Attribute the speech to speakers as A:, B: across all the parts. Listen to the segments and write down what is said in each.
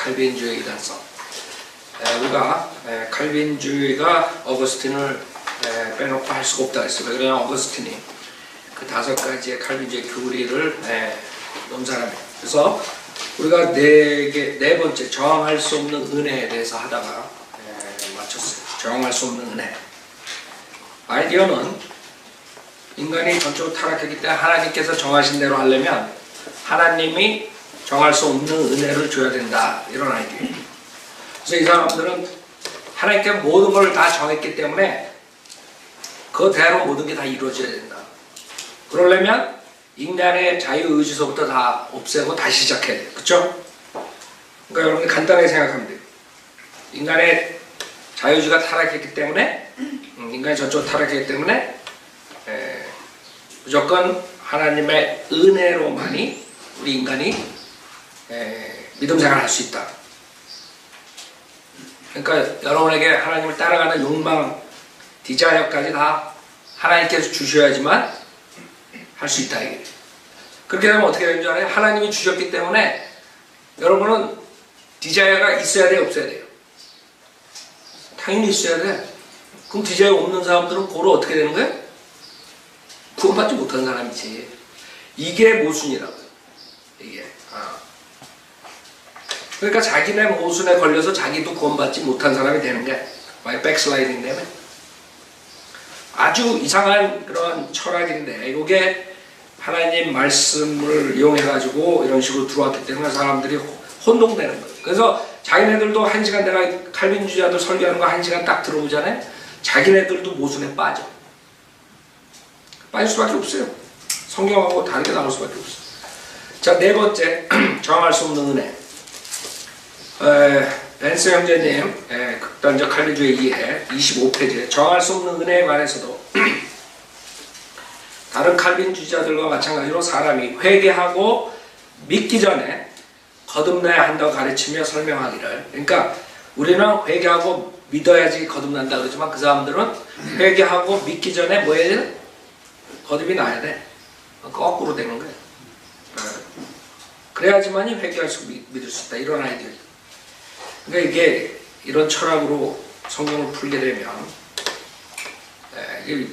A: 칼빈주의 이단성. 우리가 칼빈주의가 어거스틴을 빼놓고 할 수가 없다 했어요. 그러나 어거스틴이 그 5가지의 칼빈주의 교리를 놓은 사람이에요. 그래서 우리가 네 번째 저항할 수 없는 은혜에 대해서 하다가 마쳤어요. 저항할 수 없는 은혜. 아이디어는 인간이 전적으로 타락했기 때문에 하나님께서 정하신 대로 하려면 하나님이 정할 수 없는 은혜를 줘야 된다, 이런 아이디어예요. 그래서 이 사람들은 하나님께 모든 걸 다 정했기 때문에 그대로 모든 게 다 이루어져야 된다. 그러려면 인간의 자유의지서부터 다 없애고 다시 시작해야 돼요. 그쵸? 그러니까 여러분이 간단하게 생각하면 돼요. 인간의 자유의지가 타락했기 때문에, 인간이 전적으로 타락했기 때문에 무조건 하나님의 은혜로만이 우리 인간이 믿음 생활을 할 수 있다. 그러니까 여러분에게 하나님을 따라가는 욕망, 디자이어까지 다 하나님께서 주셔야지만 할 수 있다, 이게. 그렇게 되면 어떻게 되는 줄 알아요? 하나님이 주셨기 때문에 여러분은 디자이어가 있어야 돼요, 없어야 돼요? 당연히 있어야 돼. 그럼 디자이어 없는 사람들은 고로 어떻게 되는 거예요? 구원받지 못한 사람이지. 이게 모순이라고요, 이게. 그러니까 자기네 모순에 걸려서 자기도 구원받지 못한 사람이 되는 게 백슬라이딩 때문에 아주 이상한 그런 철학인데, 이게 하나님 말씀을 이용해가지고 이런 식으로 들어왔기 때문에 사람들이 혼동되는 거예요. 그래서 자기네들도 1시간, 내가 칼빈주의자들 설교하는 거 1시간 딱 들어보잖아요. 자기네들도 모순에 빠져. 빠질 수밖에 없어요. 성경하고 다르게 나올 수밖에 없어요. 자, 네 번째, 정할 수 없는 은혜. 벤스 형제님 극단적 칼빈주의 이해 25페이지에 정할 수 없는 은혜에 관해서도 다른 칼빈주의자들과 마찬가지로 사람이 회개하고 믿기 전에 거듭나야 한다고 가르치며 설명하기를, 그러니까 우리는 회개하고 믿어야지 거듭난다 그러지만 그 사람들은 회개하고 믿기 전에 뭐 해야 돼? 거듭이 나야 돼. 거꾸로 되는 거예요. 그래야지만이 회개할 수, 믿을 수 있다, 이런 아이디어. 그러니까 이게 이런 철학으로 성경을 풀게 되면 이게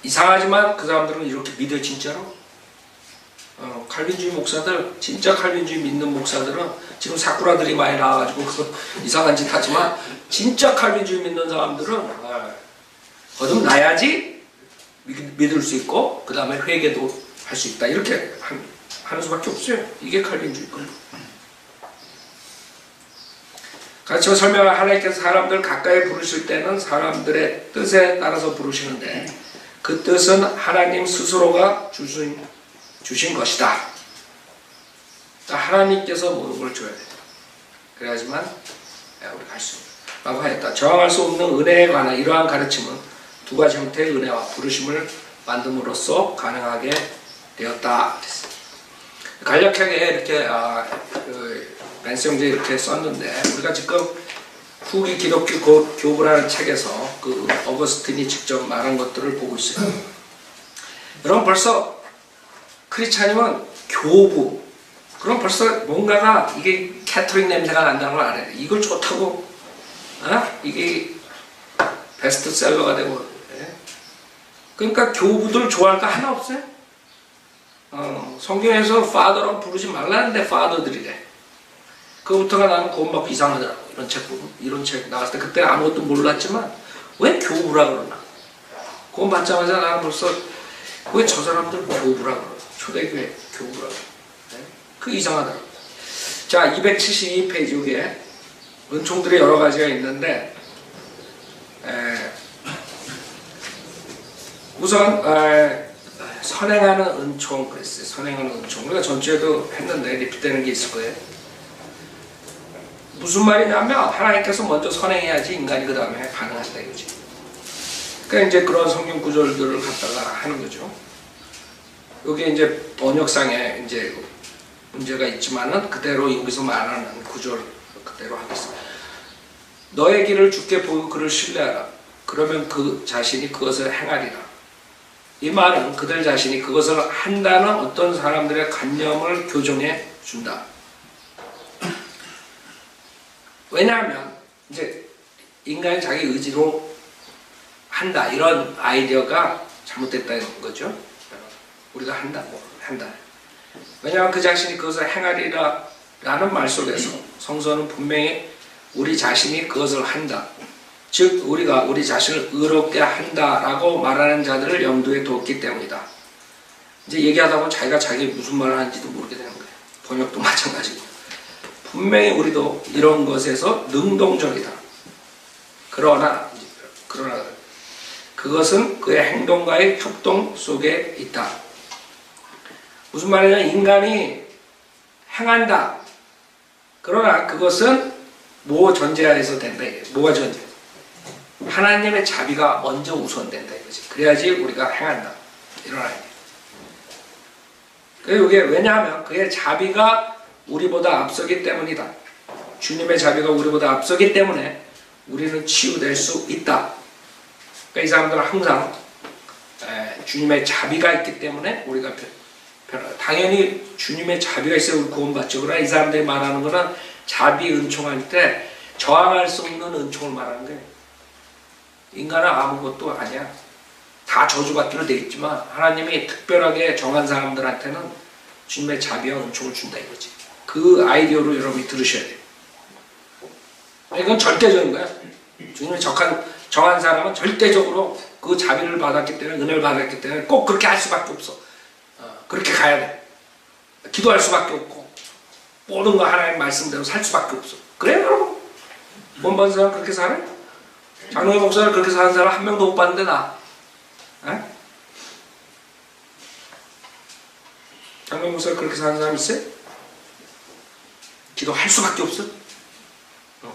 A: 이상하지만 그 사람들은 이렇게 믿어요, 진짜로. 칼빈주의 목사들, 진짜 칼빈주의 믿는 목사들은 지금 사쿠라들이 많이 나와가지고 이상한 짓 하지만 진짜 칼빈주의 믿는 사람들은 거듭나야지 믿을 수 있고 그 다음에 회개도 할 수 있다, 이렇게 하는 수밖에 없어요. 이게 칼빈주의 거예요. 같이 설명한 하나님께서 사람들 가까이 부르실 때는 사람들의 뜻에 따라서 부르시는데 그 뜻은 하나님 스스로가 주신 것이다. 하나님께서 모든 걸 줘야 된다. 그래야지만 우리가 할 수 있다고 하였다. 저항할 수 없는 은혜에 관한 이러한 가르침은 2가지 형태의 은혜와 부르심을 만듦으로써 가능하게 되었다. 간략하게 이렇게 벤스 형제 이렇게 썼는데, 우리가 지금 후기 기독교 교부라는 책에서 그 어거스틴이 직접 말한 것들을 보고 있어요. 여러분 벌써 크리스찬이면 교부, 그럼 벌써 뭔가가 이게 캐터릭 냄새가 난다는 걸 알아야 돼. 이걸 좋다고 이게 베스트셀러가 되고, 그러니까 교부들 좋아할 거 하나 없어요? 성경에서 파더라고 부르지 말라는데 파더들이래. 그거부터가 나는 구원받고 이상하더라고. 이런 책 나갔을 때 그때 아무것도 몰랐지만 왜 교부라 그러나? 구원받자마자 나는 벌써 왜 저 사람들 교부라 그러나? 초대교회 교부라 그러나? 그게 이상하더라고. 자, 272페이지 위에 은총들이 여러 가지가 있는데 우선 선행하는 은총 그랬어요. 선행하는 은총. 우리가 전주에도 했는데 리핏되는 게 있을 거예요. 무슨 말이냐면 하나님께서 먼저 선행해야지 인간이 그 다음에 반응한다 이거지. 그러니까 이제 그런 성경 구절들을 갖다가 하는 거죠. 여기 이제 번역상에 이제 문제가 있지만은 그대로 여기서 말하는 구절 그대로 하겠습니다. 너의 길을 주께 보이고 그를 신뢰하라. 그러면 그 자신이 그것을 행하리라. 이 말은 그들 자신이 그것을 한다는 어떤 사람들의 관념을 교정해 준다. 왜냐하면 이제 인간이 자기 의지로 한다 이런 아이디어가 잘못됐다는 거죠. 우리가 한다. 왜냐하면 그 자신이 그것을 행하리라 라는 말 속에서 성서는 분명히 우리 자신이 그것을 한다. 즉 우리가 우리 자신을 의롭게 한다라고 말하는 자들을 염두에 두었기 때문이다. 이제 얘기하다 보면 자기가 자기 무슨 말을 하는지도 모르게 되는 거예요. 번역도 마찬가지고. 분명히 우리도 이런 것에서 능동적이다. 그러나 그것은 그의 행동과의 협동 속에 있다. 무슨 말이냐면 인간이 행한다. 그러나 그것은 뭐 전제하에서 된다. 뭐가 전제? 하나님의 자비가 먼저 우선된다 이거지. 그래야지 우리가 행한다. 이런 아이디어. 그리고 이게 왜냐하면 그의 자비가 우리보다 앞서기 때문이다. 주님의 자비가 우리보다 앞서기 때문에 우리는 치유될 수 있다. 그러니까 이 사람들은 항상 주님의 자비가 있기 때문에 우리가 변하다. 당연히 주님의 자비가 있어야 우리 구원받죠. 그러나 이 사람들이 말하는 거는 자비 은총할 때 저항할 수 없는 은총을 말하는 거예요. 인간은 아무것도 아니야. 다 저주받기로 되어 있지만 하나님이 특별하게 정한 사람들한테는 주님의 자비와 은총을 준다 이거지. 그 아이디어로 여러분이 들으셔야 돼요. 이건 절대적인 거야. 주님의 정한 사람은 절대적으로 그 자비를 받았기 때문에, 은혜를 받았기 때문에 꼭 그렇게 할 수밖에 없어. 그렇게 가야 돼. 기도할 수밖에 없고 모든 거 하나님 말씀대로 살 수밖에 없어. 그래요 여러분? 못 받은 사람 그렇게 살아요? 장로의 목사를 그렇게 사는 사람 한 명도 못 봤는데 나 장로의 목사를 그렇게 사는 사람 있어요? 기도할 수밖에 없어.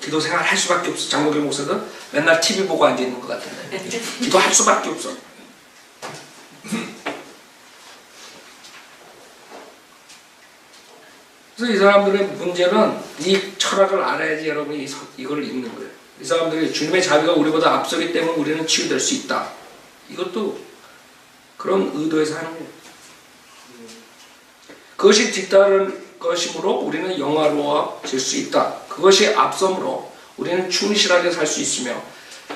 A: 기도 생활 할 수밖에 없어. 장로교 목사들 맨날 TV 보고 앉아있는 것 같은데 기도할 수밖에 없어. 그래서 이 사람들의 문제는 이 철학을 알아야지 여러분이 이걸 읽는 거예요. 이 사람들이 주님의 자비가 우리보다 앞서기 때문에 우리는 치유될 수 있다. 이것도 그런 의도에서 하는 거예요. 그것이 뒤따른 것이므로 우리는 영화로워질 수 있다. 그것이 앞섬으로 우리는 충실하게 살 수 있으며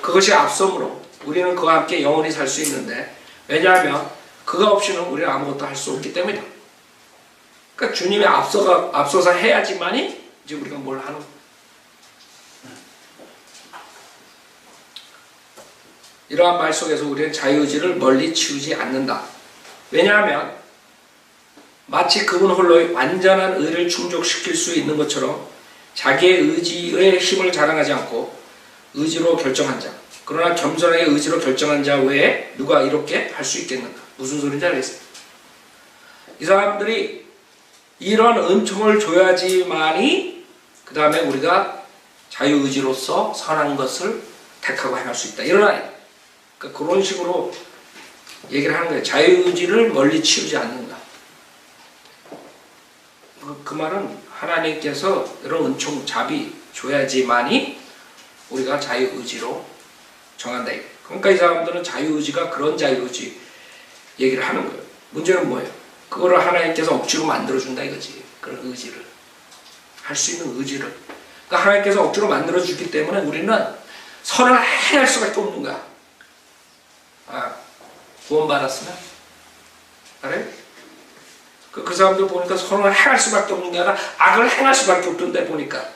A: 그것이 앞섬으로 우리는 그와 함께 영원히 살 수 있는데 왜냐하면 그가 없이는 우리는 아무것도 할 수 없기 때문이다. 그러니까 주님이 앞서서 해야지만이 이제 우리가 뭘 하는 거예요. 이러한 말 속에서 우리는 자유의지를 멀리 치우지 않는다. 왜냐하면 마치 그분 홀로 완전한 의를 충족시킬 수 있는 것처럼 자기의 의지의 힘을 자랑하지 않고 의지로 결정한 자, 그러나 겸손하게 의지로 결정한 자 외에 누가 이렇게 할 수 있겠는가? 무슨 소리인지 알겠어요? 이 사람들이 이런 은총을 줘야지만이 그 다음에 우리가 자유의지로서 선한 것을 택하고 행할 수 있다. 이런 아이. 그러니까 그런 식으로 얘기를 하는 거예요. 자유의지를 멀리 치우지 않는다. 그 말은 하나님께서 이런 은총, 자비 줘야지만이 우리가 자유의지로 정한다. 그러니까 이 사람들은 자유의지가 그런 자유의지 얘기를 하는 거예요. 문제는 뭐예요? 그거를 하나님께서 억지로 만들어준다 이거지. 그런 의지를. 할 수 있는 의지를. 그러니까 하나님께서 억지로 만들어주기 때문에 우리는 선을 해야 할 수밖에 없는 거야. 구원받았으면? 그래? 그 사람들 보니까 선을 행할 수밖에 없는 게 아니라 악을 행할 수밖에 없던데 보니까.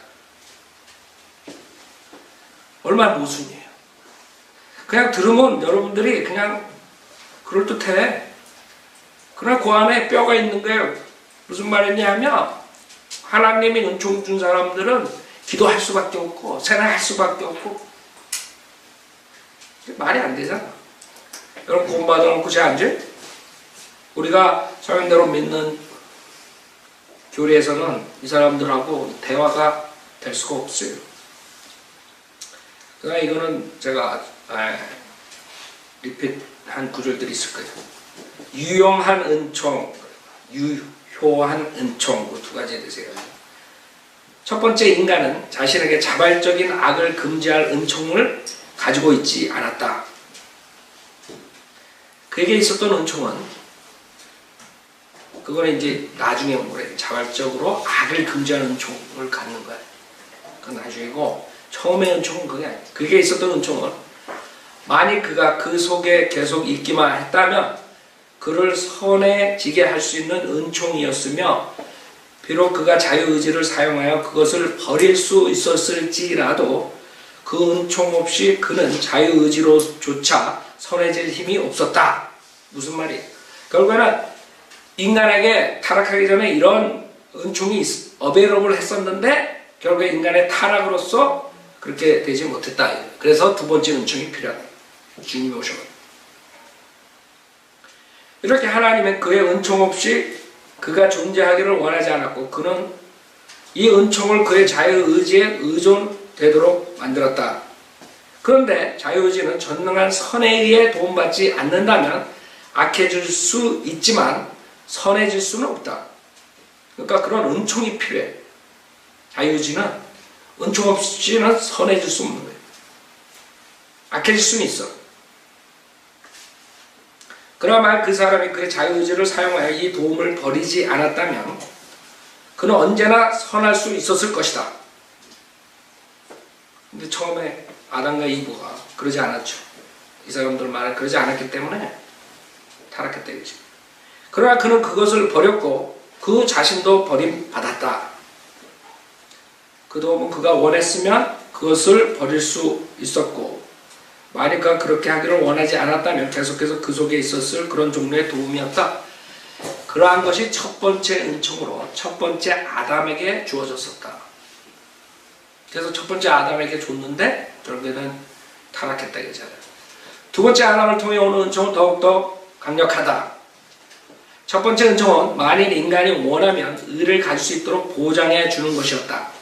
A: 얼마나 모순이에요. 그냥 들으면 여러분들이 그냥 그럴듯해. 그러나 그 안에 뼈가 있는 거예요. 무슨 말이냐면 하나님이 은총 준 사람들은 기도할 수밖에 없고 생활할 수밖에 없고 말이 안 되잖아. 여러분 구원받아놓고 제 앉아요? 우리가 성경대로 믿는 교리에서는 이 사람들하고 대화가 될 수가 없어요. 그러나 이거는 제가 리핏한 구절들이 있을 거예요. 유용한 은총, 유효한 은총, 그 두 가지에 대해서 첫 번째, 인간은 자신에게 자발적인 악을 금지할 은총을 가지고 있지 않았다. 그에게 있었던 은총은 그거는 이제 나중에 온 거예요. 자발적으로 악을 금지하는 은총을 갖는 거야. 그건 나중이고, 처음의 은총은 그게 아니에요. 그게 있었던 은총은 만일 그가 그 속에 계속 있기만 했다면 그를 선해지게 할 수 있는 은총이었으며, 비록 그가 자유의지를 사용하여 그것을 버릴 수 있었을지라도 그 은총 없이 그는 자유의지로조차 선해질 힘이 없었다. 무슨 말이에요? 결국에는 인간에게 타락하기 전에 이런 은총이 어베이러블 했었는데 결국에 인간의 타락으로서 그렇게 되지 못했다. 그래서 두 번째 은총이 필요하다. 주님이 오셔가지고. 이렇게 하나님은 그의 은총 없이 그가 존재하기를 원하지 않았고, 그는 이 은총을 그의 자유의지에 의존되도록 만들었다. 그런데 자유의지는 전능한 선에 의해 도움받지 않는다면 악해질 수 있지만 선해질 수는 없다. 그러니까 그런 은총이 필요해. 자유의지는 은총 없이는 선해질 수 없는 거예요. 악해질 수는 있어. 그나마 그 사람이 그의 자유의지를 사용하여 이 도움을 버리지 않았다면 그는 언제나 선할 수 있었을 것이다. 근데 처음에 아담과 이브가 그러지 않았죠. 이 사람들만은 그러지 않았기 때문에 타락했다 이거지. 그러나 그는 그것을 버렸고 그 자신도 버림받았다. 그 도움은 그가 원했으면 그것을 버릴 수 있었고, 만약 그가 그렇게 하기를 원하지 않았다면 계속해서 그 속에 있었을 그런 종류의 도움이었다. 그러한 것이 첫 번째 은총으로 첫 번째 아담에게 주어졌었다. 그래서 첫 번째 아담에게 줬는데 결국에는 타락했다 이거잖아요. 두 번째 아담을 통해 오는 은총은 더욱더 강력하다. 첫 번째 은총은 만일 인간이 원하면 의를 가질 수 있도록 보장해 주는 것이었다.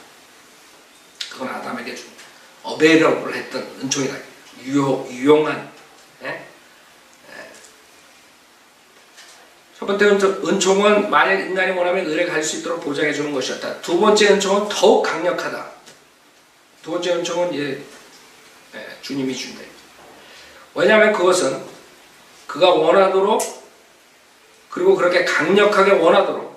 A: 그건 아담에게 준 어베이러블 했던 은총이다. 유용한. 첫 번째 은총은 만약 인간이 원하면 의를 가질 수 있도록 보장해 주는 것이었다. 두 번째 은총은 더욱 강력하다. 두 번째 은총은 주님이 준다. 왜냐하면 그것은 그가 원하도록, 그리고 그렇게 강력하게 원하도록,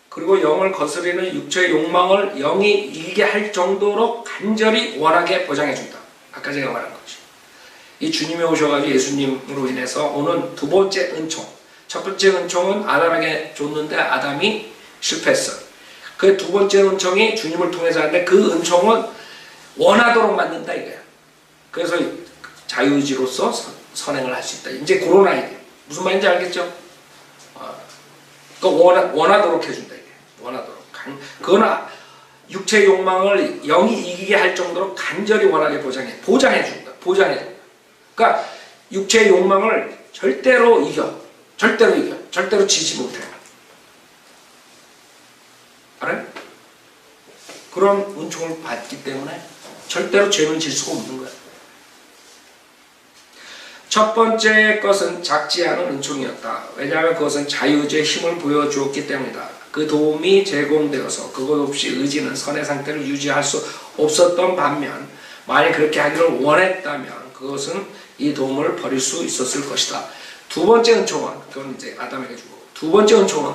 A: 그리고 영을 거스리는 육체의 욕망을 영이 이기게 할 정도로 간절히 원하게 보장해준다. 아까 제가 말한 것이. 이 주님이 오셔가지고 예수님으로 인해서 오는 두 번째 은총. 첫 번째 은총은 아담에게 줬는데 아담이 실패했어. 그 두 번째 은총이 주님을 통해서 하는데 그 은총은 원하도록 만든다 이거야. 그래서 자유의지로서 선행을 할 수 있다. 이제 그런 아이디어. 무슨 말인지 알겠죠? 원하도록 해준다 이게. 원하도록. 그거나 육체의 욕망을 영이 이기게 할 정도로 간절히 원하게 보장해준다. 그러니까 육체의 욕망을 절대로 이겨. 절대로 지지 못해. 알아요? 그런 은총을 받기 때문에 절대로 죄는 질 수가 없는 거야. 첫 번째 것은 작지 않은 은총이었다. 왜냐하면 그것은 자유의지의 힘을 보여주었기 때문이다. 그 도움이 제공되어서 그것 없이 의지는 선의 상태를 유지할 수 없었던 반면, 만약 그렇게 하기를 원했다면 그것은 이 도움을 버릴 수 있었을 것이다. 두 번째 은총은, 그건 이제 아담에게 주고, 두 번째 은총은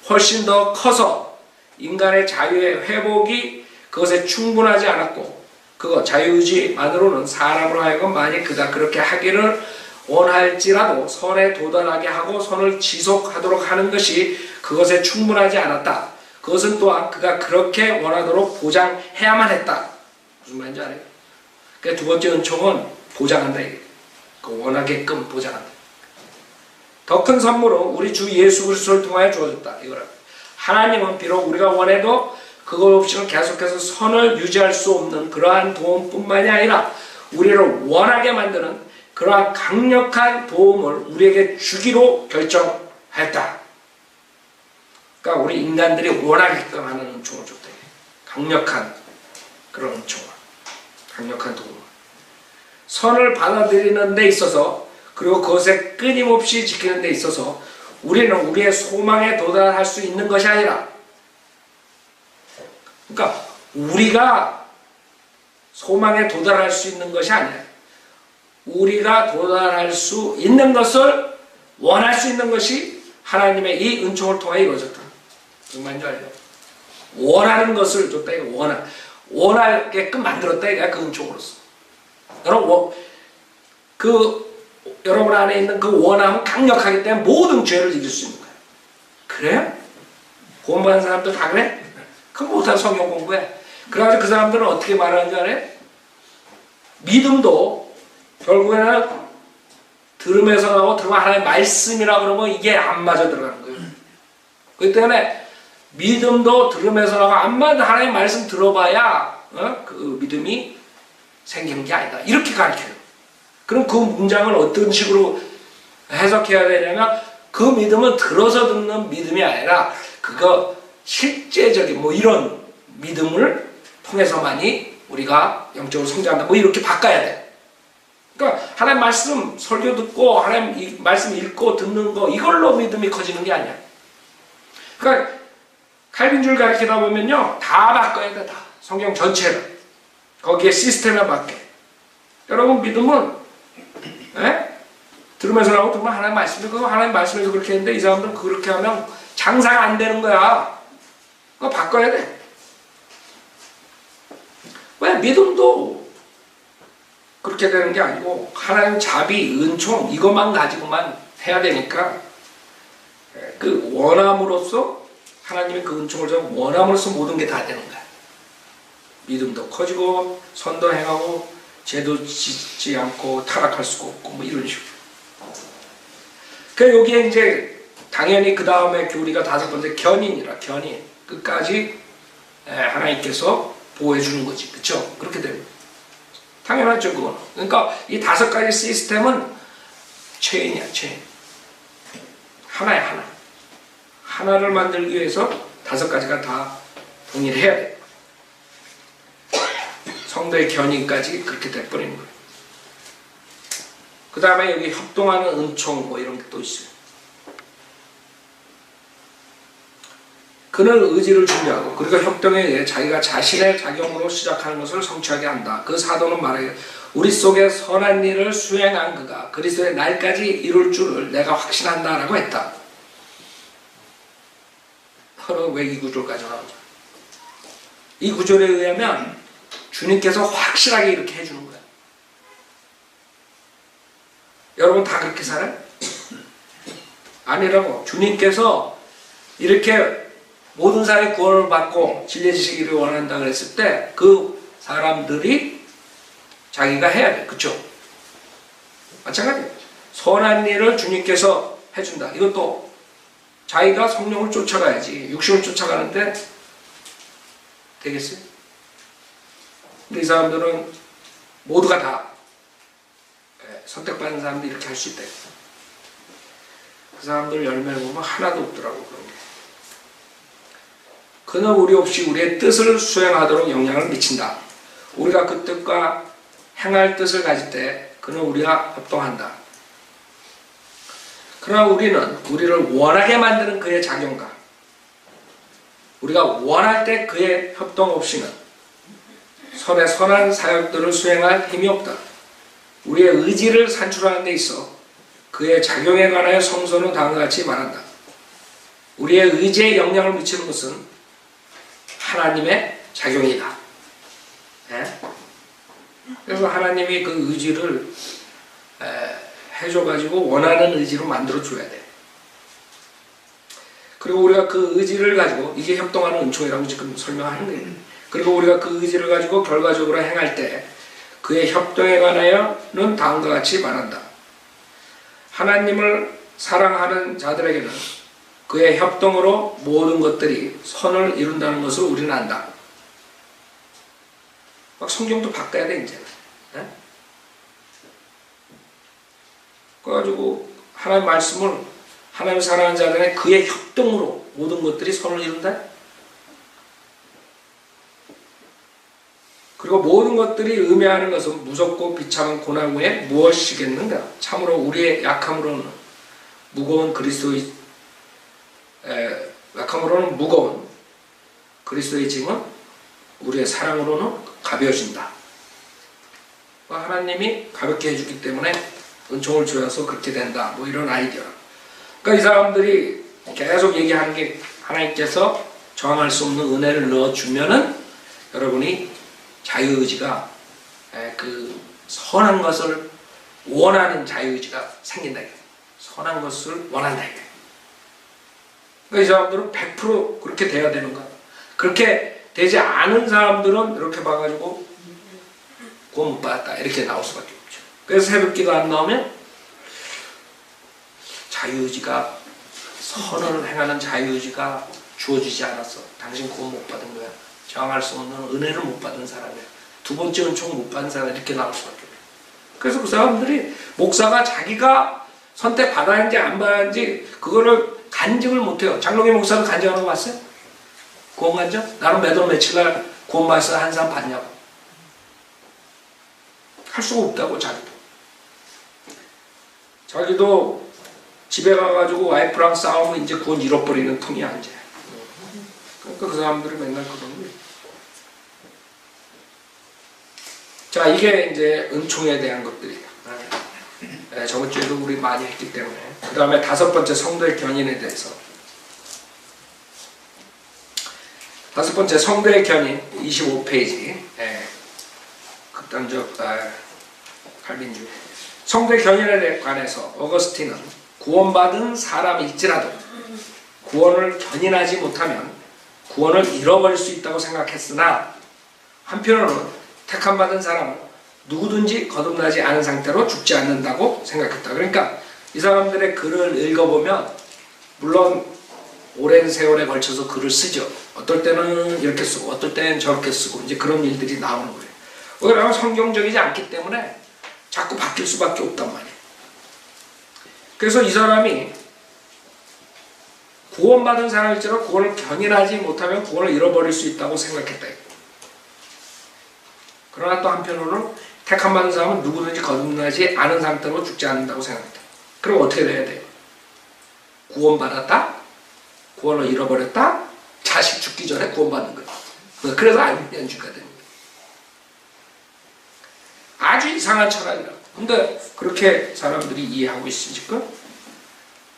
A: 훨씬 더 커서 인간의 자유의 회복이 그것에 충분하지 않았고, 그거 자유의지만으로는 사람으로 하여금 만약 그가 그렇게 하기를 원할지라도 선에 도달하게 하고 선을 지속하도록 하는 것이 그것에 충분하지 않았다. 그것은 또한 그가 그렇게 원하도록 보장해야만 했다. 무슨 말인지 알아요? 그러니까 두 번째 은총은 보장한다. 그 원하게끔 보장한다. 더 큰 선물은 우리 주 예수 그리스도를 통하여 주어졌다. 이거라. 하나님은 비록 우리가 원해도 그것 없이는 계속해서 선을 유지할 수 없는 그러한 도움뿐만이 아니라 우리를 원하게 만드는 그러한 강력한 도움을 우리에게 주기로 결정했다. 그러니까 우리 인간들이 원하게끔 하는 은총을 줬다. 강력한 그런 은총을, 강력한 도움을. 선을 받아들이는 데 있어서, 그리고 그것에 끊임없이 지키는 데 있어서 우리는 우리의 소망에 도달할 수 있는 것이 아니라, 그러니까 우리가 소망에 도달할 수 있는 것이 아니라 우리가 도달할 수 있는 것을 원할 수 있는 것이 하나님의 이 은총을 통해 이루어졌다. 무슨 말인지 알죠? 원하는 것을 줬다. 이거 원하게끔 만들었다 이거야. 그 은총으로서. 여러분 안에 있는 그 원함은 강력하기 때문에 모든 죄를 이길 수 있는 거야. 그래요? 공부하는 사람들 다 그래? 그럼 못한 성경 공부해. 그래가지고 그 사람들은 어떻게 말하는 줄 알아요? 믿음도 결국에는 들음에서 나오고 들으면 하나님의 말씀이라 그러면 이게 안 맞아 들어가는 거예요. 그렇기 때문에 믿음도 들음에서 나오고 암만 하나님의 말씀 들어봐야 그 믿음이 생기는 게 아니다. 이렇게 가르쳐요. 그럼 그 문장을 어떤 식으로 해석해야 되냐면 그 믿음은 들어서 듣는 믿음이 아니라 그거 실제적인 뭐 이런 믿음을 통해서만이 우리가 영적으로 성장한다. 뭐 이렇게 바꿔야 돼. 그러니까 하나님 말씀 설교 듣고 하나님 말씀 읽고 듣는 거 이걸로 믿음이 커지는 게 아니야. 그러니까 칼빈주를 가르치다 보면요 다 바꿔야 돼. 다. 성경 전체를. 거기에 시스템을 바뀌어. 여러분 믿음은 들으면서 나오고 들으면 하나님 말씀을 그거 하나님 말씀에서 그렇게 했는데 이 사람들은 그렇게 하면 장사가 안 되는 거야. 그거 바꿔야 돼. 왜? 믿음도 그렇게 되는 게 아니고 하나님 자비, 은총 이것만 가지고만 해야 되니까 그 원함으로써 하나님의 그 은총을 좀 원함으로써 모든 게 다 되는 거야. 믿음도 커지고 선도 행하고 죄도 짓지 않고 타락할 수가 없고 뭐 이런 식으로. 그러니까 여기에 이제 당연히 그 다음에 교리가 다섯 번째 견인이라 견인 끝까지 하나님께서 보호해 주는 거지. 그쵸? 그렇게 됩니다. 당연하죠 그거는. 그러니까 이 다섯 가지 시스템은 체인이야 체인. 하나야 하나. 하나를 만들기 위해서 다섯 가지가 다 동일해야 돼. 성도의 견인까지 그렇게 돼버리는 거예요. 그 다음에 여기 협동하는 은총 뭐 이런 게 또 있어요. 그는 의지를 준비하고 그리고 협동에 의해 자기가 자신의 작용으로 시작하는 것을 성취하게 한다. 그 사도는 말하기를 우리 속에 선한 일을 수행한 그가 그리스도의 날까지 이룰 줄을 내가 확신한다 라고 했다. 왜 이 구절까지 나오죠? 이 구절에 의하면 주님께서 확실하게 이렇게 해주는 거야. 여러분 다 그렇게 살아요? 아니라고. 주님께서 이렇게 모든 사람이 구원을 받고 진리지시기를 원한다 그랬을 때 그 사람들이 자기가 해야 돼. 그쵸? 마찬가지예요. 선한 일을 주님께서 해준다. 이것도 자기가 성령을 쫓아가야지. 육신을 쫓아가는데 되겠어요? 근데 이 사람들은 모두가 다 선택받은 사람들이 이렇게 할 수 있다. 그 사람들 열매를 보면 하나도 없더라고 그런 게. 그는 우리 없이 우리의 뜻을 수행하도록 영향을 미친다. 우리가 그 뜻과 행할 뜻을 가질 때 그는 우리와 협동한다. 그러나 우리는 우리를 원하게 만드는 그의 작용과 우리가 원할 때 그의 협동 없이는 선한 사역들을 수행할 힘이 없다. 우리의 의지를 산출하는 데 있어 그의 작용에 관하여 성서는 다음과 같이 말한다. 우리의 의지에 영향을 미치는 것은 하나님의 작용이다. 네? 그래서 하나님이 그 의지를 해줘가지고 원하는 의지로 만들어줘야 돼. 그리고 우리가 그 의지를 가지고 이게 협동하는 은총이라고 지금 설명하는 거예요. 그리고 우리가 그 의지를 가지고 결과적으로 행할 때 그의 협동에 관하여는 다음과 같이 말한다. 하나님을 사랑하는 자들에게는 그의 협동으로 모든 것들이 선을 이룬다는 것을 우리는 안다. 막 성경도 바꿔야 돼 이제. 네? 그래가지고 하나님 말씀을 하나님 사랑하는 자들의 그의 협동으로 모든 것들이 선을 이룬다. 그리고 모든 것들이 의미하는 것은 무섭고 비참한 고난 후에 무엇이겠는가? 참으로 우리의 약함으로는 무거운 그리스도의 짐은 우리의 사랑으로는 가벼워진다. 하나님이 가볍게 해주기 때문에 은총을 주어서 그렇게 된다. 뭐 이런 아이디어. 그러니까 이 사람들이 계속 얘기하는 게 하나님께서 저항할 수 없는 은혜를 넣어주면은 여러분이 자유의지가 그 선한 것을 원하는 자유의지가 생긴다. 선한 것을 원한다. 그러니까 이 사람들은 100% 그렇게 돼야 되는 거야. 그렇게 되지 않은 사람들은 이렇게 봐가지고 구원 못 받았다 이렇게 나올 수밖에 없죠. 그래서 새벽기도 안 나오면 자유의지가 선을 행하는 자유의지가 주어지지 않았어. 당신 구원 못 받은 거야. 정할 수 없는 은혜를 못 받은 사람이야. 두 번째 은총 못 받은 사람 이렇게 나올 수밖에 없어요. 그래서 그 사람들이 목사가 자기가 선택 받았는지 안 받았는지 그거를 간증을 못해요. 장로교 목사는 간증하는 거 봤어요? 구원 간증? 나는 몇 월 며칠 날 구원 받아서 한 사람 봤냐고. 할 수가 없다고 자기도 집에 가가지고 와이프랑 싸우면 이제 구원 잃어버리는 틈이 안 돼. 그러니까 그 사람들이 맨날 그러는 거예요. 자, 이게 이제 은총에 대한 것들이에요. 저번 주에도 우리 많이 했기 때문에. 그 다음에 5번째 성도의 견인에 대해서. 5번째 성도의 견인 25페이지. 극단적 칼빈주의. 성도의 견인에 관해서 어거스틴은 구원받은 사람일지라도 구원을 견인하지 못하면 구원을 잃어버릴 수 있다고 생각했으나 한편으로는 택함 받은 사람은 누구든지 거듭나지 않은 상태로 죽지 않는다고 생각했다. 그러니까 이 사람들의 글을 읽어보면 물론 오랜 세월에 걸쳐서 글을 쓰죠. 어떨 때는 이렇게 쓰고 어떨 때는 저렇게 쓰고 이제 그런 일들이 나오는 거예요. 왜냐하면 성경적이지 않기 때문에 자꾸 바뀔 수밖에 없단 말이에요. 그래서 이 사람이 구원받은 사람일지라도 구원을 견인하지 못하면 구원을 잃어버릴 수 있다고 생각했다. 그러나 또 한편으로는 택함 받은 사람은 누구든지 거듭나지 않은 상태로 죽지 않는다고 생각했다. 그럼 어떻게 돼야 돼요? 구원받았다? 구원을 잃어버렸다? 자식 죽기 전에 구원받는 거예요. 그래서 알미니안주의가 됩니다. 아주 이상한 철학이라고. 근데 그렇게 사람들이 이해하고 있으니까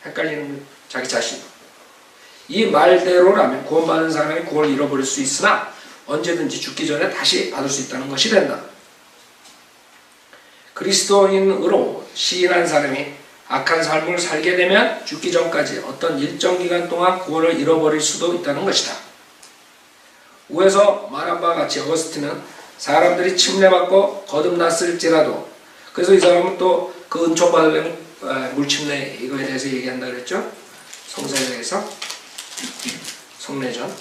A: 헷갈리는 거예요. 자기 자신. 이 말대로라면 구원받은 사람이 구원을 잃어버릴 수 있으나 언제든지 죽기 전에 다시 받을 수 있다는 것이 된다. 그리스도인으로 시인한 사람이 악한 삶을 살게 되면 죽기 전까지 어떤 일정 기간 동안 구원을 잃어버릴 수도 있다는 것이다. 위에서 말한 바와 같이 어거스틴은 사람들이 침례받고 거듭났을지라도 그래서 이 사람은 또 그 은총 받으려면 물침례 이거에 대해서 얘기한다 그랬죠? 성서에서 성례전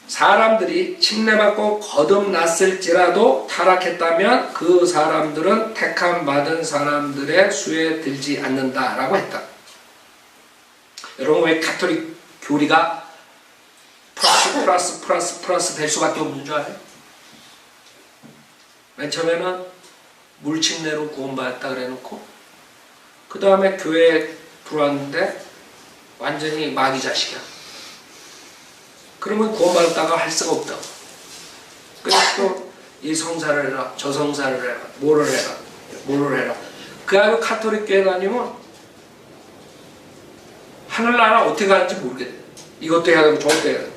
A: 사람들이 침례받고 거듭났을지라도 타락했다면 그 사람들은 택함 받은 사람들의 수에 들지 않는다라고 했다. 여러분 왜 가톨릭 교리가 플러스 될 수밖에 없는 줄 알아요? 맨 처음에는 물침례로 구원받았다 그래놓고 그 다음에 교회에 들어왔는데 완전히 마귀 자식이야. 그러면 구원받았다가 할 수가 없다고. 그래서 또 이 성사를 해라, 저 성사를 해라, 뭐를 해라. 그래가지고 카톨릭 교회 다니면 하늘나라 어떻게 가는지 모르겠대. 이것도 해야 되고 저것도 해야 되고.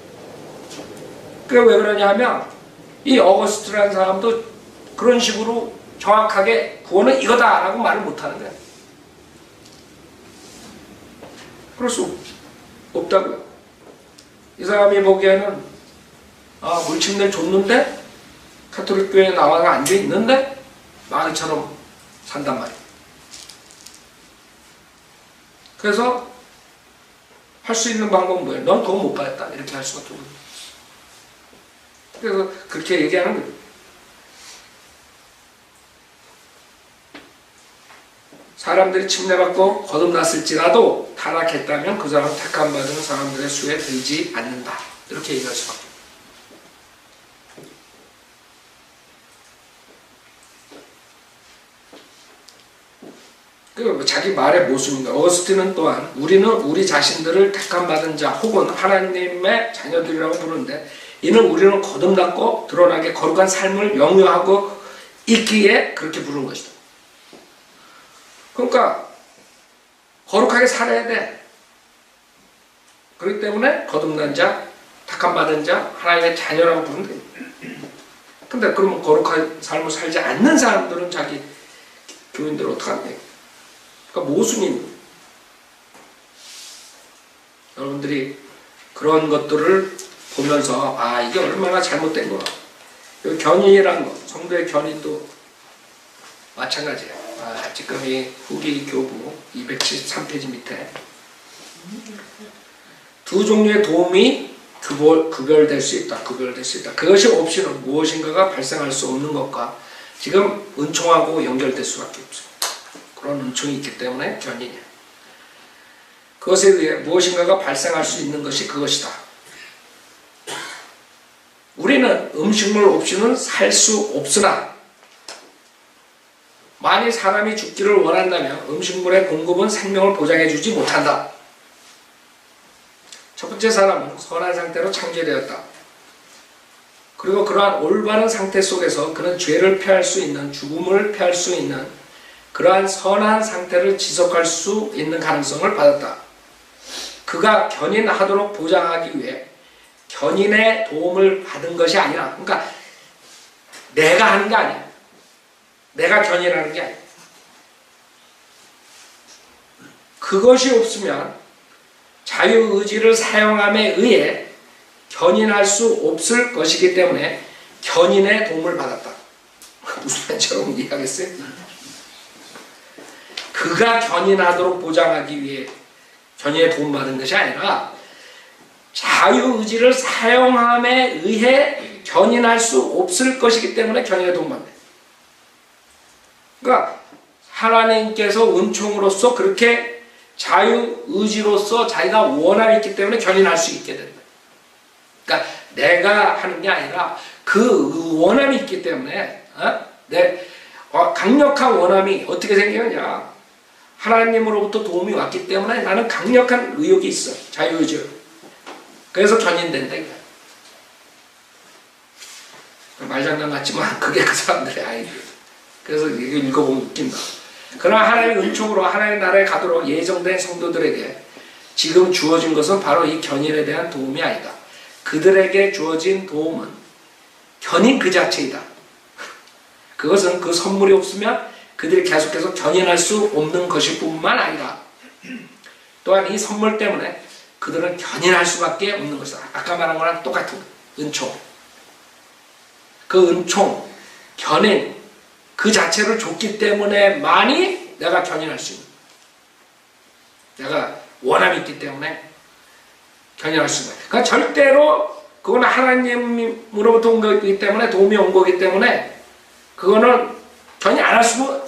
A: 그게 왜 그러냐 하면 이 어거스트라는 사람도 그런 식으로 정확하게 구원은 이거다라고 말을 못하는 거야. 그럴 수 없다고요. 이 사람이 보기에는 물침례를 줬는데 가톨릭 교회에 나와서 앉아있는데 마귀처럼 산단 말이에요. 그래서 할 수 있는 방법은 뭐예요? 넌 그거 못 받았다. 이렇게 할 수밖에 없는 거예요. 그래서 그렇게 얘기하는 거예요. 사람들이 침례받고 거듭났을지라도 타락했다면 그 사람은 택함 받은 사람들의 수에 들지 않는다. 이렇게 얘기할 수밖에 없어요. 그 자기 말의 모습입니다. 어거스틴은 또한 우리는 우리 자신들을 택함 받은 자 혹은 하나님의 자녀들이라고 부르는데 이는 우리는 거듭났고 드러나게 거룩한 삶을 영유하고 있기에 그렇게 부르는 것이다. 그러니까 거룩하게 살아야 돼. 그렇기 때문에 거듭난 자, 택함 받은 자, 하나님의 자녀라고 부르는데 근데 그러면 거룩한 삶을 살지 않는 사람들은 자기 교인들을 어떡하냐. 그러니까 모순인. 여러분들이 그런 것들을 보면서 아 이게 얼마나 잘못된 거야. 견인이라는 거, 성도의 견인도 마찬가지예요. 지금 이 후기 교부 273페이지 밑에 두 종류의 도움이 구별될 수 있다. 구별될 수 있다. 그것이 없이는 무엇인가가 발생할 수 없는 것과 지금 은총하고 연결될 수밖에 없어요. 그런 은총이 있기 때문에 견인이에요. 그것에 의해 무엇인가가 발생할 수 있는 것이 그것이다. 우리는 음식물 없이는 살 수 없으나 만일 사람이 죽기를 원한다면 음식물의 공급은 생명을 보장해주지 못한다. 첫 번째 사람은 선한 상태로 창조되었다. 그리고 그러한 올바른 상태 속에서 그는 죄를 피할 수 있는, 죽음을 피할 수 있는 그러한 선한 상태를 지속할 수 있는 가능성을 받았다. 그가 견인하도록 보장하기 위해 견인의 도움을 받은 것이 아니라, 그러니까 내가 하는 게 아니야. 내가 견인하는 게 아니야. 그것이 없으면 자유의지를 사용함에 의해 견인할 수 없을 것이기 때문에 견인의 도움을 받았다. 무슨 말인지 여러분 이해하겠어요? 그가 견인하도록 보장하기 위해 견인의 도움을 받은 것이 아니라 자유의지를 사용함에 의해 견인할 수 없을 것이기 때문에 견인의 도움을 받는다. 그러니까 하나님께서 은총으로서 그렇게 자유의지로서 자기가 원함이 있기 때문에 견인할 수 있게 된다. 그러니까 내가 하는 게 아니라 그 원함이 있기 때문에 강력한 원함이 어떻게 생기느냐. 하나님으로부터 도움이 왔기 때문에 나는 강력한 의욕이 있어. 자유의지로. 그래서 견인된다. 말장난 같지만 그게 그 사람들의 아이디어. 그래서 이거 읽어보면 웃긴다. 그러나 하나님의 은총으로 하나님의 나라에 가도록 예정된 성도들에게 지금 주어진 것은 바로 이 견인에 대한 도움이 아니다. 그들에게 주어진 도움은 견인 그 자체이다. 그것은 그 선물이 없으면 그들이 계속해서 견인할 수 없는 것일 뿐만 아니라 또한 이 선물 때문에 그들은 견인할 수밖에 없는 것이다. 아까 말한 거랑 똑같은 은총. 그 은총, 견인 그 자체를 줬기 때문에만이 내가 견인할 수 있는, 내가 원함이 있기 때문에 견인할 수 있는. 그러니까 절대로 그거는 하나님으로부터 온 거기 때문에, 도움이 온 거기 때문에 그거는 견인 안 할 수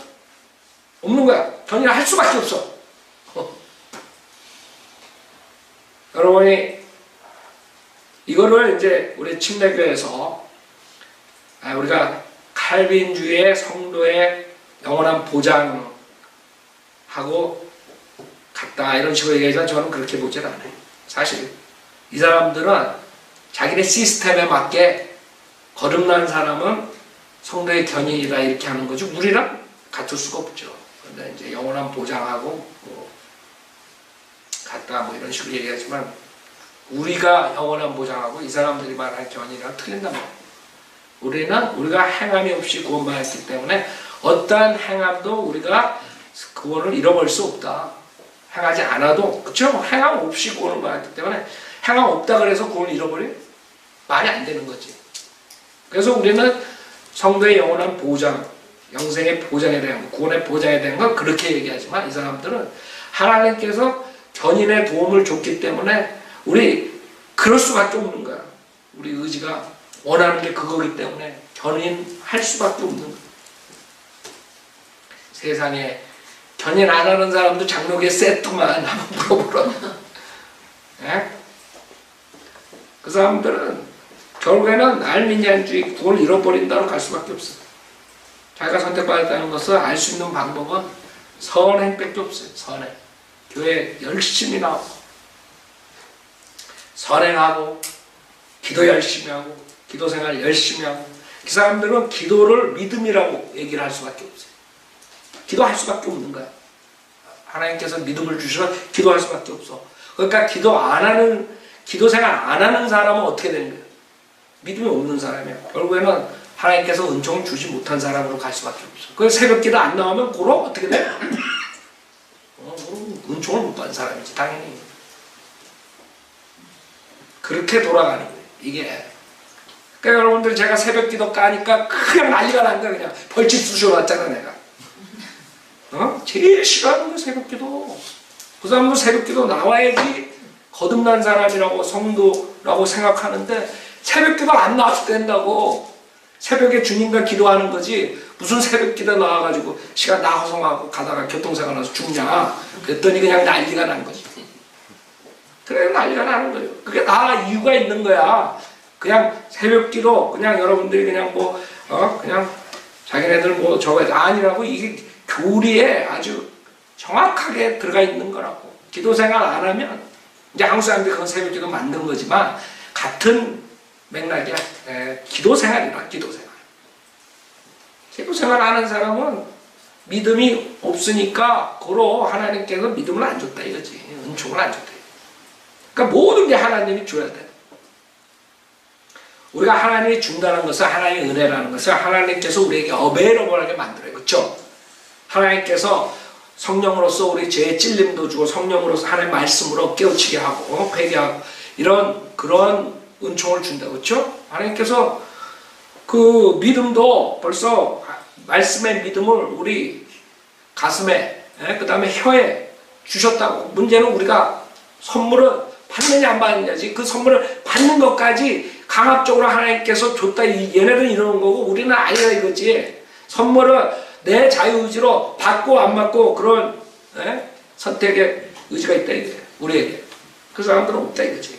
A: 없는 거야. 견인을 할 수밖에 없어. 여러분이 이거를 이제 우리 침례교회에서 우리가 칼빈주의 성도의 영원한 보장하고 같다 이런 식으로 얘기하지만 저는 그렇게 보질 않아요. 사실 이 사람들은 자기네 시스템에 맞게 거듭난 사람은 성도의 견인이다 이렇게 하는 거죠. 우리랑 같을 수가 없죠. 그런데 이제 영원한 보장하고 같다 뭐 이런 식으로 얘기하지만 우리가 영원한 보장하고 이 사람들이 말하는 견인이랑 틀린단 말이에요. 우리가 행함이 없이 구원받았기 때문에 어떠한 행함도 우리가 구원을 잃어버릴 수 없다. 행하지 않아도, 그쵸? 행함 없이 구원을 받았기 때문에 행함 없다 그래서 구원을 잃어버릴 말이 안 되는 거지. 그래서 우리는 성도의 영원한 보장, 영생의 보장에 대한 거, 구원의 보장에 대한 건 그렇게 얘기하지만 이 사람들은 하나님께서 견인의 도움을 줬기 때문에 우리 그럴 수밖에 없는 거야. 우리 의지가 원하는 게 그거기 때문에 견인할 수밖에 없는 거야. 세상에 견인 안 하는 사람도 장로교에 세트만 한번 물어보라. 예? 그 사람들은 결국에는 알미니안주의 구원을 잃어버린다로 갈 수밖에 없어. 자기가 선택받았다는 것을 알 수 있는 방법은 선행밖에 없어요. 선행. 교회 열심히 나오고 선행하고 기도 열심히 하고 기도생활 열심히 하고. 그 사람들은 기도를 믿음이라고 얘기를 할 수밖에 없어요. 기도할 수밖에 없는 거야. 하나님께서 믿음을 주시면 기도할 수밖에 없어. 그러니까 기도생활 안 하는 사람은 어떻게 되는 거야? 믿음이 없는 사람이야. 결국에는 하나님께서 은총을 주지 못한 사람으로 갈 수밖에 없어. 그래서 새벽기도 안 나오면 그럼 어떻게 돼? 은총을 못 받은 사람이지 당연히. 그렇게 돌아가는 거예요. 이게. 그러니까 여러분들 제가 새벽기도 까니까 그냥 난리가 난 거야. 그냥 벌집 쑤셔놨잖아 내가. 제일 싫어하는 거 새벽기도. 그 사람도 새벽기도 나와야지 거듭난 사람이라고 성도라고 생각하는데 새벽기도 안 나와도 된다고. 새벽에 주님과 기도하는 거지 무슨 새벽기도 나와가지고 시간 나 허송하고 가다가 교통사고 나서 죽냐. 그랬더니 그냥 난리가 난 거지. 그래 난리가 나는 거예요. 그게 다 이유가 있는 거야. 그냥 새벽기도 그냥 여러분들이 그냥 뭐 그냥 자기네들 뭐 저거 아니라고. 이게 교리에 아주 정확하게 들어가 있는 거라고. 기도 생활 안 하면 이제 한국 사람들이 그건 새벽기도 만든 거지만 같은 맥락이야. 기도 생활이라. 기도 생활. 기도 생활 안 하는 사람은 믿음이 없으니까 고로 하나님께서 믿음을 안 줬다 이거지. 은총을 안 줬다. 그러니까 모든 게 하나님이 줘야 돼. 우리가 하나님이 준다는 것은 하나님의 은혜라는 것은 하나님께서 우리에게 어베이러블하게 만들어요. 그렇죠? 하나님께서 성령으로서 우리 죄의 찔림도 주고 성령으로서 하나님의 말씀으로 깨우치게 하고 회개하고 이런 그런 은총을 준다. 그렇죠? 하나님께서 그 믿음도 벌써 말씀의 믿음을 우리 가슴에 그 다음에 혀에 주셨다고. 문제는 우리가 선물을 받느냐 안 받느냐지. 그 선물을 받는 것까지 강압적으로 하나님께서 줬다. 얘네들은 이러는 거고 우리는 아니라 이거지. 선물을 내 자유의지로 받고 안 받고 그런 선택의 의지가 있다 이게 우리에게. 그 사람들은 없다 이거지.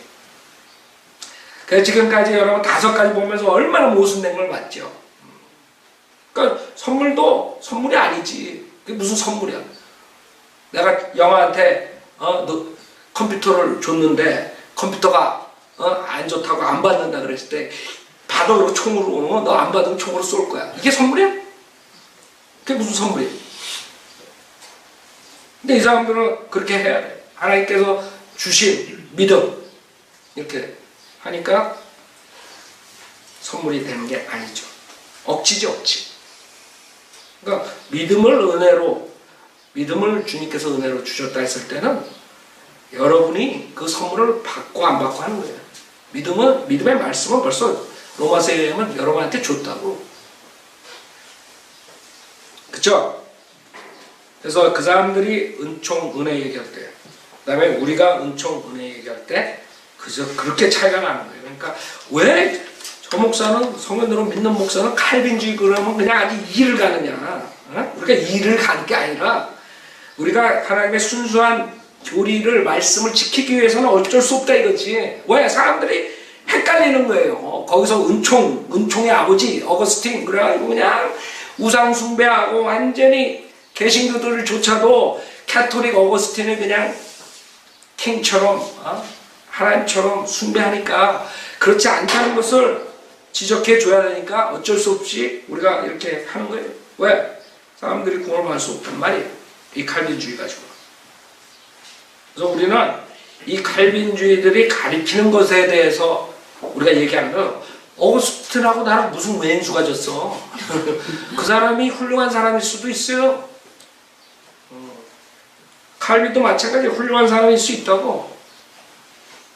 A: 그래서 지금까지 여러분 5가지 보면서 얼마나 모순된 걸 봤죠. 그러니까 선물도 선물이 아니지. 그게 무슨 선물이야. 내가 영화한테 너 컴퓨터를 줬는데 컴퓨터가 안 좋다고 안 받는다 그랬을 때 받으러 총으로 너 안 받으면 총으로 쏠 거야. 이게 선물이야? 그게 무슨 선물이야? 근데 이 사람들은 그렇게 해야 돼. 하나님께서 주신 믿음 이렇게 하니까 선물이 되는 게 아니죠. 억지지 억지. 그러니까 믿음을 주님께서 은혜로 주셨다 했을 때는 여러분이 그 선물을 받고 안 받고 하는 거예요. 믿음의 말씀은 벌써 로마서에 보면 여러분한테 줬다고. 그쵸? 그래서 그 사람들이 은총, 은혜 얘기할 때, 그 다음에 우리가 은총, 은혜 얘기할 때, 그저 그렇게 차이가 나는 거예요. 그러니까 왜 저 목사는, 성현으로 믿는 목사는 칼빈주의 그러면 그냥 아주 이를 가느냐. 우리가 이를 가는 게 아니라, 우리가 하나님의 순수한 교리를, 말씀을 지키기 위해서는 어쩔 수 없다 이거지. 왜? 사람들이 헷갈리는 거예요. 거기서 은총의 아버지, 어거스틴, 그래가지고 그냥 우상숭배하고 완전히 개신교들조차도 캐톨릭 어거스틴을 그냥 킹처럼, 하나님처럼 숭배하니까 그렇지 않다는 것을 지적해 줘야 되니까 어쩔 수 없이 우리가 이렇게 하는 거예요. 왜? 사람들이 구원을 받을 수 없단 말이에요. 이 칼빈주의 가지고. 그래서 우리는 이 칼빈주의들이 가리키는 것에 대해서 우리가 얘기하는 거예요. 어거스틴하고 나랑 무슨 왼수가 졌어. 그 사람이 훌륭한 사람일 수도 있어요. 칼빈도 마찬가지 훌륭한 사람일 수 있다고.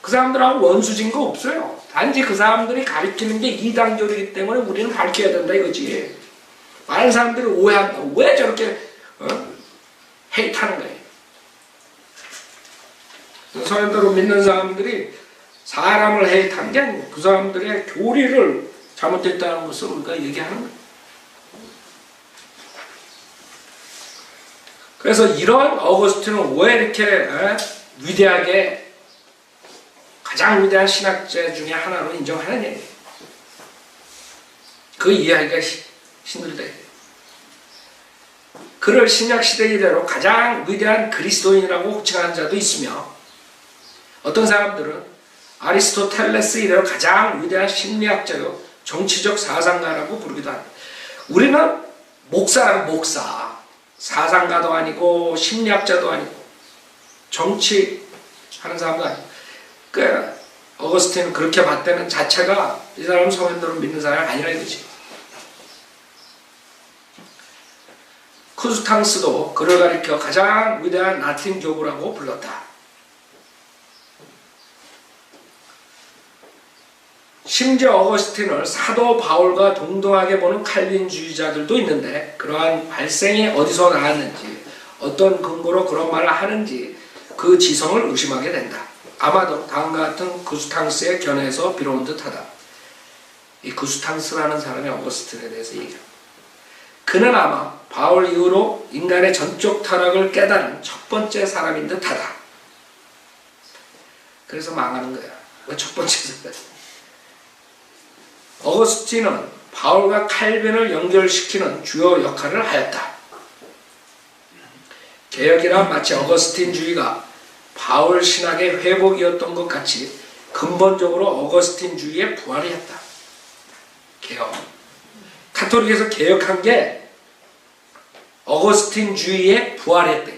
A: 그 사람들하고 원수진 거 없어요. 단지 그 사람들이 가리키는 게 이단교이기 때문에 우리는 밝혀야 된다 이거지. 많은 사람들이 오해한다. 왜 저렇게 헤이트하는 거예요. 성현대로 믿는 사람들이 사람을 헤이트한 게 아니고 그 사람들의 교리를 잘못했다는 것을 우리가 얘기하는 거예요. 그래서 이런 어거스틴은 왜 이렇게 위대하게 가장 위대한 신학자 중에 하나로 인정하느냐. 그 이야기가 힘들다. 그를 신약시대 이래로 가장 위대한 그리스도인이라고 호칭하는 자도 있으며 어떤 사람들은 아리스토텔레스 이래로 가장 위대한 심리학자요 정치적 사상가라고 부르기도 합니다. 우리는 목사는 목사, 사상가도 아니고 심리학자도 아니고 정치하는 사람도 아니고 그 어거스틴은 그렇게 봤다는 자체가 이 사람은 성현대로 믿는 사람이 아니라 이거지. 쿠스탕스도 그를 가리켜 가장 위대한 라틴 교부라고 불렀다. 심지어 어거스틴을 사도 바울과 동등하게 보는 칼빈주의자들도 있는데 그러한 발생이 어디서 나왔는지 어떤 근거로 그런 말을 하는지 그 지성을 의심하게 된다. 아마도 다음과 같은 구스탕스의 견해에서 비롯은 듯하다. 이 구스탕스라는 사람이 어거스틴에 대해서 얘기합니다. 그는 아마 바울 이후로 인간의 전적 타락을 깨달은 첫 번째 사람인 듯하다. 그래서 망하는 거야. 왜 첫 번째 사람? 어거스틴은 바울과 칼빈을 연결시키는 주요 역할을 하였다. 개혁이란 마치 어거스틴주의가 바울 신학의 회복이었던 것 같이 근본적으로 어거스틴주의의 부활이었다. 개혁. 카톨릭에서 개혁한 게 어거스틴주의의 부활이었다.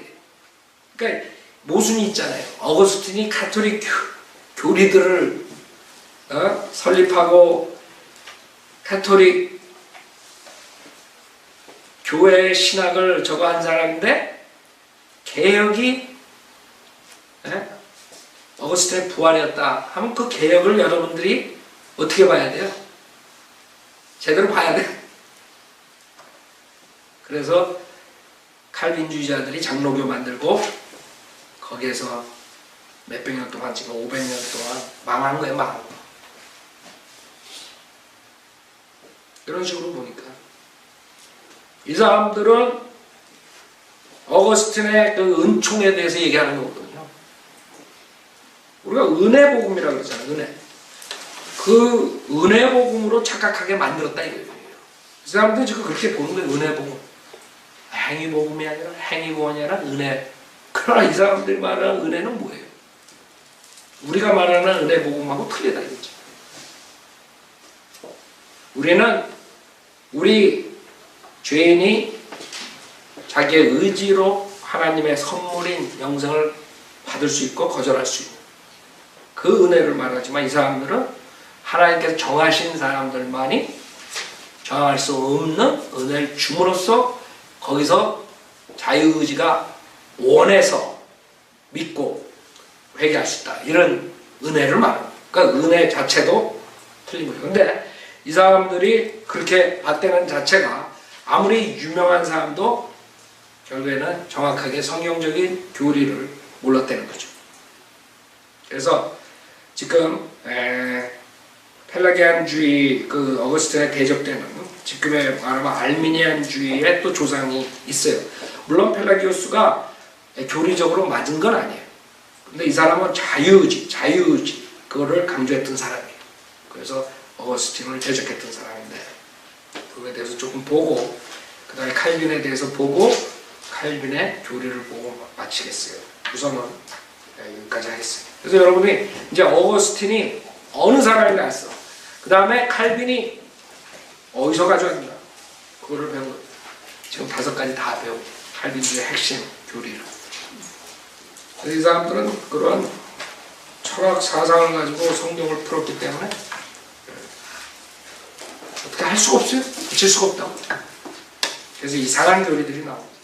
A: 그러니까 모순이 있잖아요. 어거스틴이 카톨릭 교리들을 설립하고 카톨릭 교회의 신학을 저거 한 사람인데 개혁이 어거스틴의 부활이었다 하면 그 개혁을 여러분들이 어떻게 봐야 돼요? 제대로 봐야 돼. 그래서 칼빈주의자들이 장로교 만들고 거기에서 몇백 년 동안 지금 500년 동안 망한 거예요. 망한 거. 이런 식으로 보니까 이 사람들은 어거스틴의 그 은총에 대해서 얘기하는 거거든요. 우리가 은혜 복음이라고 그러잖아요. 은혜. 그 은혜 복음으로 착각하게 만들었다 이거예요. 이 사람들이 지금 그렇게 보는 거예요. 은혜 복음. 행위 복음이 아니라 행위 구원이 아니라 은혜. 그러나 이 사람들이 말하는 은혜는 뭐예요? 우리가 말하는 은혜 복음하고 틀리다 이거죠. 우리는 우리 죄인이 자기의 의지로 하나님의 선물인 영생을 받을 수 있고 거절할 수 있는 그 은혜를 말하지만 이 사람들은 하나님께서 정하신 사람들만이 정할 수 없는 은혜를 줌으로써 거기서 자유의지가 원해서 믿고 회개할 수 있다. 이런 은혜를 말합니다. 그러니까 은혜 자체도 틀린 거예요. 근데 이 사람들이 그렇게 봤다는 자체가 아무리 유명한 사람도 결국에는 정확하게 성경적인 교리를 몰랐다는 거죠. 그래서 지금 펠라기안주의 그 어거스틴에 대적되는 지금의 말하면 알미니안주의의 또 조상이 있어요. 물론 펠라기오스가 교리적으로 맞은 건 아니에요. 근데 이 사람은 자유의지 그거를 강조했던 사람이에요. 그래서 어거스틴을 대적했던 사람인데 그거에 대해서 조금 보고 그 다음에 칼빈에 대해서 보고 칼빈의 교리를 보고 마치겠어요. 우선은 여기까지 하겠습니다. 그래서 여러분이 이제 어거스틴이 어느 사람이 나왔어. 그 다음에 칼빈이 어디서 가져왔나 그거를 배운 거예요. 지금 5가지 다 배우고 칼빈주의 핵심 교리를. 그래서 이 사람들은 그런 철학 사상을 가지고 성경을 풀었기 때문에 어떻게 할 수가 없어요. 붙일 수가 없다고. 그래서 이상한 교리들이 나옵니다.